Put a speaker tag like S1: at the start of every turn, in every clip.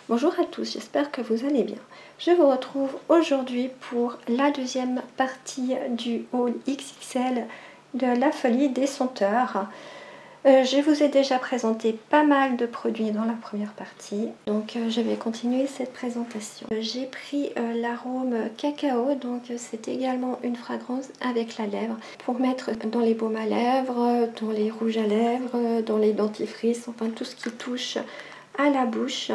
S1: Bonjour à tous, j'espère que vous allez bien. Je vous retrouve aujourd'hui pour la deuxième partie du haul XXL de la folie des senteurs. Je vous ai déjà présenté pas mal de produits dans la première partie, donc je vais continuer cette présentation. J'ai pris l'arôme cacao, donc c'est également une fragrance avec la lèvre pour mettre dans les baumes à lèvres, dans les rouges à lèvres, dans les dentifrices, enfin tout ce qui touche à la bouche.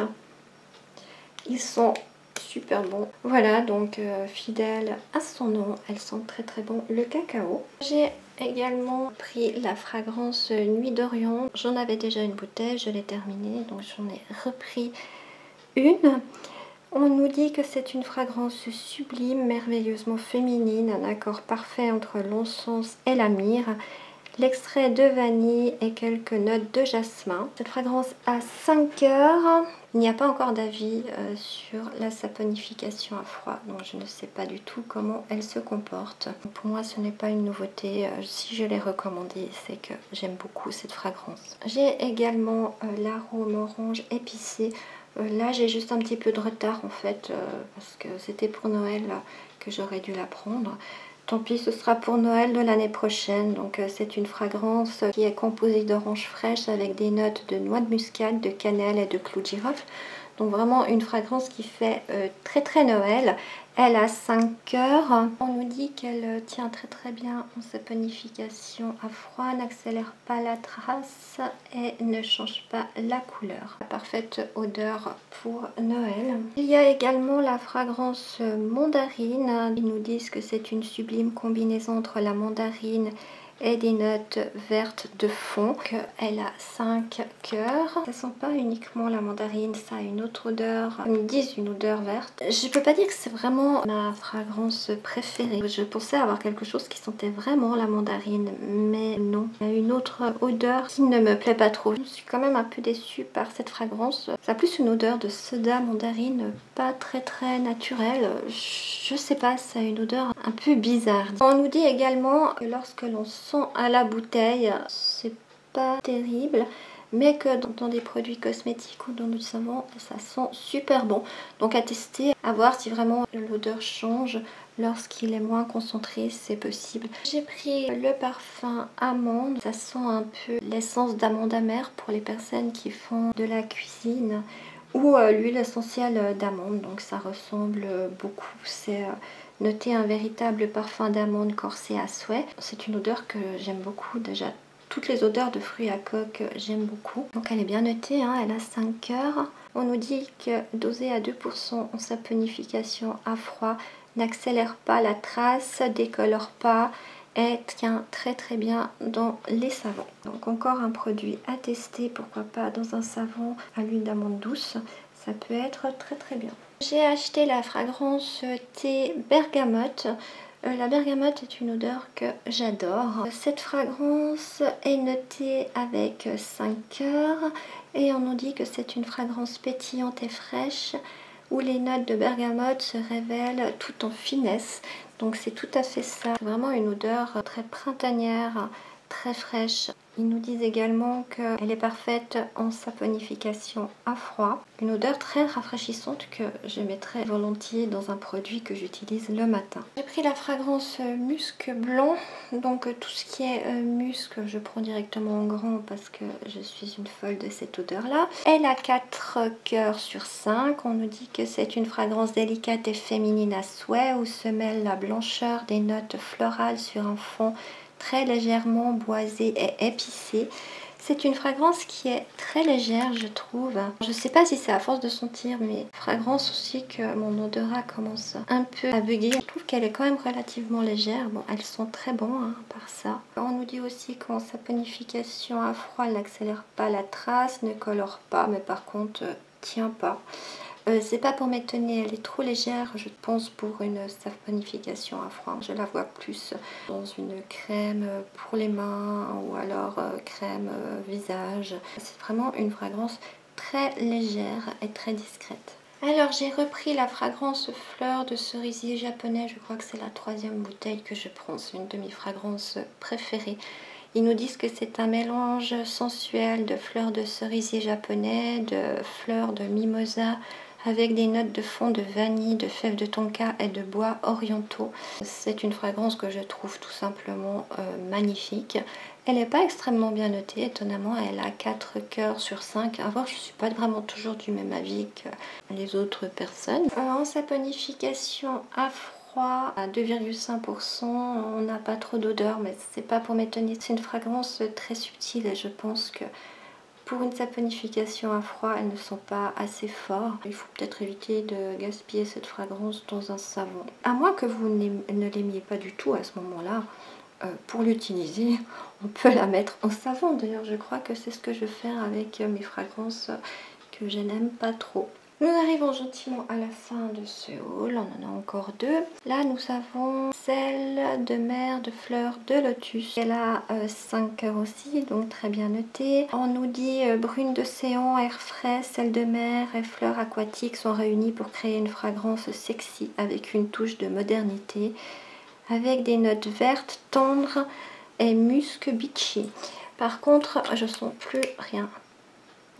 S1: Ils sont super bons. Voilà, donc fidèle à son nom, elles sont très bon, le cacao. J'ai également pris la fragrance Nuit d'Orient. J'en avais déjà une bouteille, je l'ai terminée, donc j'en ai repris une. On nous dit que c'est une fragrance sublime, merveilleusement féminine, un accord parfait entre l'encens et la myrrhe. L'extrait de vanille et quelques notes de jasmin. Cette fragrance a 5 heures. Il n'y a pas encore d'avis sur la saponification à froid, donc je ne sais pas du tout comment elle se comporte. Pour moi, ce n'est pas une nouveauté. Si je l'ai recommandée, c'est que j'aime beaucoup cette fragrance. J'ai également l'arôme orange épicé. Là, j'ai juste un petit peu de retard en fait, parce que c'était pour Noël que j'aurais dû la prendre. Tant pis, ce sera pour Noël de l'année prochaine. Donc c'est une fragrance qui est composée d'orange fraîche avec des notes de noix de muscade, de cannelle et de clou de girofle. Donc vraiment une fragrance qui fait très Noël. Elle a 5 heures. On nous dit qu'elle tient très bien en saponification à froid, n'accélère pas la trace et ne change pas la couleur. La parfaite odeur pour Noël. Il y a également la fragrance mandarine. Ils nous disent que c'est une sublime combinaison entre la mandarine et des notes vertes de fond. Elle a 5 cœurs. Ça sent pas uniquement la mandarine, ça a une autre odeur. Ils me disent une odeur verte. Je peux pas dire que c'est vraiment ma fragrance préférée. Je pensais avoir quelque chose qui sentait vraiment la mandarine, mais non. Il y a une autre odeur qui ne me plaît pas trop. Je suis quand même un peu déçue par cette fragrance. Ça a plus une odeur de soda mandarine, pas très naturelle. Je sais pas, ça a une odeur un peu bizarre. On nous dit également que lorsque l'on sent à la bouteille, c'est pas terrible, mais que dans des produits cosmétiques ou dans du savon, ça sent super bon. Donc à tester, à voir si vraiment l'odeur change lorsqu'il est moins concentré, c'est possible. J'ai pris le parfum amande, ça sent un peu l'essence d'amande amère pour les personnes qui font de la cuisine, ou l'huile essentielle d'amande, donc ça ressemble beaucoup. C'est noté un véritable parfum d'amande corsé à souhait. C'est une odeur que j'aime beaucoup déjà. Toutes les odeurs de fruits à coque, j'aime beaucoup. Donc elle est bien notée, hein, elle a 5 heures. On nous dit que dosée à 2% en saponification à froid, n'accélère pas la trace, décolore pas et tient très bien dans les savons. Donc encore un produit à tester, pourquoi pas dans un savon à l'huile d'amande douce. Ça peut être très bien. J'ai acheté la fragrance thé bergamote. La bergamote est une odeur que j'adore. Cette fragrance est notée avec 5 heures et on nous dit que c'est une fragrance pétillante et fraîche où les notes de bergamote se révèlent tout en finesse. Donc c'est tout à fait ça. C'est vraiment une odeur très printanière, très fraîche. Ils nous disent également qu'elle est parfaite en saponification à froid. Une odeur très rafraîchissante que je mettrais volontiers dans un produit que j'utilise le matin. J'ai pris la fragrance musc blanc. Donc tout ce qui est musc, je prends directement en grand parce que je suis une folle de cette odeur-là. Elle a 4 cœurs sur 5. On nous dit que c'est une fragrance délicate et féminine à souhait où se mêle la blancheur des notes florales sur un fond très légèrement boisé et épicé. C'est une fragrance qui est très légère, je trouve. Je sais pas si c'est à force de sentir, mais fragrance aussi que mon odorat commence un peu à bugger. Je trouve qu'elle est quand même relativement légère. Bon, elles sont très bonnes, hein, par ça. On nous dit aussi qu'en saponification à froid, elle n'accélère pas la trace, ne colore pas, mais par contre, tient pas. C'est pas pour m'étonner, elle est trop légère, je pense, pour une saponification à froid. Je la vois plus dans une crème pour les mains ou alors crème visage. C'est vraiment une fragrance très légère et très discrète. Alors j'ai repris la fragrance fleur de cerisier japonais, je crois que c'est la 3e bouteille que je prends, c'est une de mes fragrances préférées. Ils nous disent que c'est un mélange sensuel de fleurs de cerisier japonais, de fleurs de mimosa, avec des notes de fond de vanille, de fèves de tonka et de bois orientaux. C'est une fragrance que je trouve tout simplement magnifique. Elle n'est pas extrêmement bien notée, étonnamment, elle a 4 cœurs sur 5. À voir, je ne suis pas vraiment toujours du même avis que les autres personnes. En saponification à froid, à 2,5%, on n'a pas trop d'odeur, mais c'est pas pour m'étonner. C'est une fragrance très subtile et je pense que pour une saponification à froid, elles ne sont pas assez fortes. Il faut peut-être éviter de gaspiller cette fragrance dans un savon. À moins que vous ne l'aimiez pas du tout à ce moment-là, pour l'utiliser, on peut la mettre en savon. D'ailleurs, je crois que c'est ce que je vais faire avec mes fragrances que je n'aime pas trop. Nous arrivons gentiment à la fin de ce haul, on en a encore 2. Là, nous avons celle de mer de fleurs de lotus. Elle a 5 cœurs aussi, donc très bien notée. On nous dit brune d'océan, air frais, sel de mer et fleurs aquatiques sont réunies pour créer une fragrance sexy avec une touche de modernité, avec des notes vertes, tendres et musc beachy. Par contre, je sens plus rien.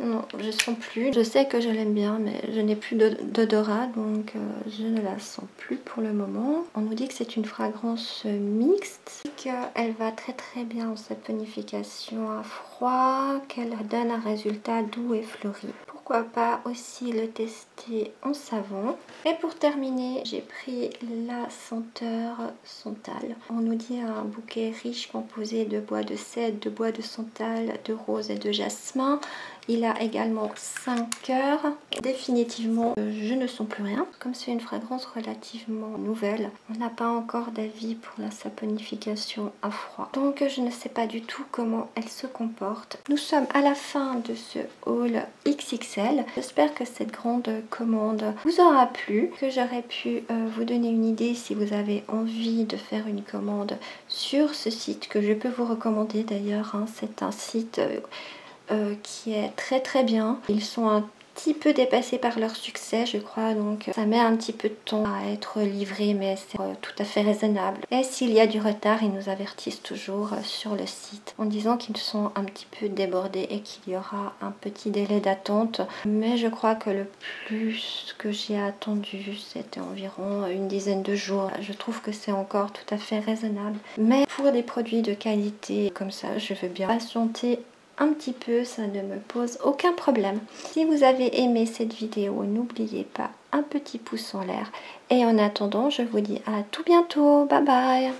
S1: Non, je sens plus. Je sais que je l'aime bien, mais je n'ai plus d'odorat, donc je ne la sens plus pour le moment. On nous dit que c'est une fragrance mixte, qu'elle va très bien en saponification à froid, qu'elle donne un résultat doux et fleuri. Pourquoi pas aussi le tester en savon. Et pour terminer, j'ai pris la senteur Santal. On nous dit un bouquet riche composé de bois de cèdre, de bois de santal, de rose et de jasmin. Il a également 5 cœurs. Définitivement, je ne sens plus rien. Comme c'est une fragrance relativement nouvelle, on n'a pas encore d'avis pour la saponification à froid. Donc je ne sais pas du tout comment elle se comporte. Nous sommes à la fin de ce haul XXL. J'espère que cette grande commande vous aura plu, que j'aurai pu vous donner une idée si vous avez envie de faire une commande sur ce site que je peux vous recommander d'ailleurs. Hein. C'est un site qui est très bien. Ils sont un petit peu dépassés par leur succès, je crois, donc ça met un petit peu de temps à être livré, mais c'est tout à fait raisonnable. Et s'il y a du retard, ils nous avertissent toujours sur le site en disant qu'ils sont un petit peu débordés et qu'il y aura un petit délai d'attente. Mais je crois que le plus que j'ai attendu, c'était environ une dizaine de jours. Je trouve que c'est encore tout à fait raisonnable. Mais pour des produits de qualité comme ça, je veux bien patienter un petit peu, ça ne me pose aucun problème. Si vous avez aimé cette vidéo, n'oubliez pas un petit pouce en l'air. Et en attendant, je vous dis à tout bientôt. Bye bye.